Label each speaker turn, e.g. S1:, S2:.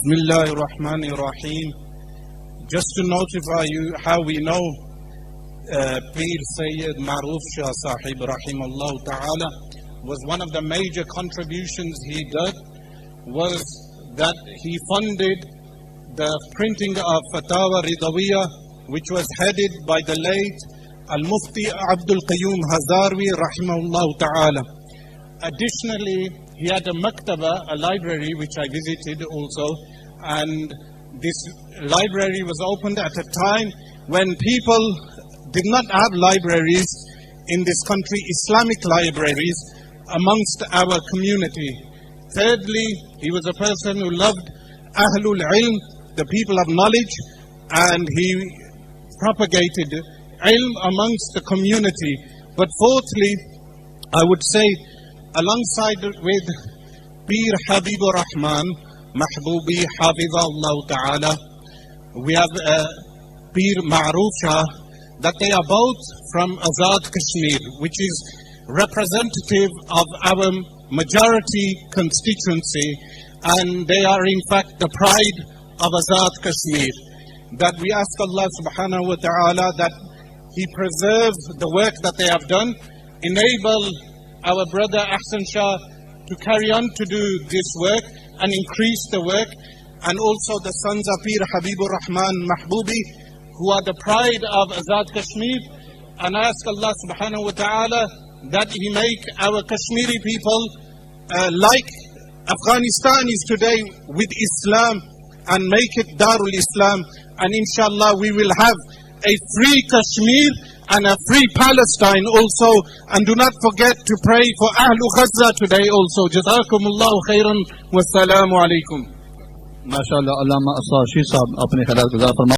S1: Bismillahir Rahmanir Rahim. Just to notify you how we know Peer Syed Maroof Shah Sahib Rahimahullah Ta'ala was one of the major contributions he did was that he funded the printing of Fatawa Ridawiyah, which was headed by the late Al-Mufti Abdul Qayyum Hazarwi Rahimahullah Ta'ala. Additionally, he had a maktaba, a library, which I visited also, and this library was opened at a time when people did not have libraries in this country, Islamic libraries amongst our community. Thirdly, he was a person who loved Ahlul Ilm, the people of knowledge, and he propagated ilm amongst the community. But fourthly, I would say, alongside with Peer Habibur Rahman, Mahbubi Hafizahullah Ta'ala, we have Peer Maroof Shah, that they are both from Azad Kashmir, which is representative of our majority constituency, and they are in fact the pride of Azad Kashmir. That we ask Allah subhanahu wa ta'ala that He preserve the work that they have done, enable our brother Ahsan Shah to carry on to do this work and increase the work, and also the sons of Peer Habibur Rahman Mahbubi, who are the pride of Azad Kashmir. And I ask Allah subhanahu wa ta'ala that He make our Kashmiri people like Afghanistan is today with Islam, and make it Darul Islam, and inshallah we will have a free Kashmir and a free Palestine also. And do not forget to pray for Ahlu Gaza today also. Jazakumullahu khairan. Wassalamu alaikum.
S2: माशाअल्लाह अल्लामा असरार साहब अपने ख्यालात गुज़ार फरमा।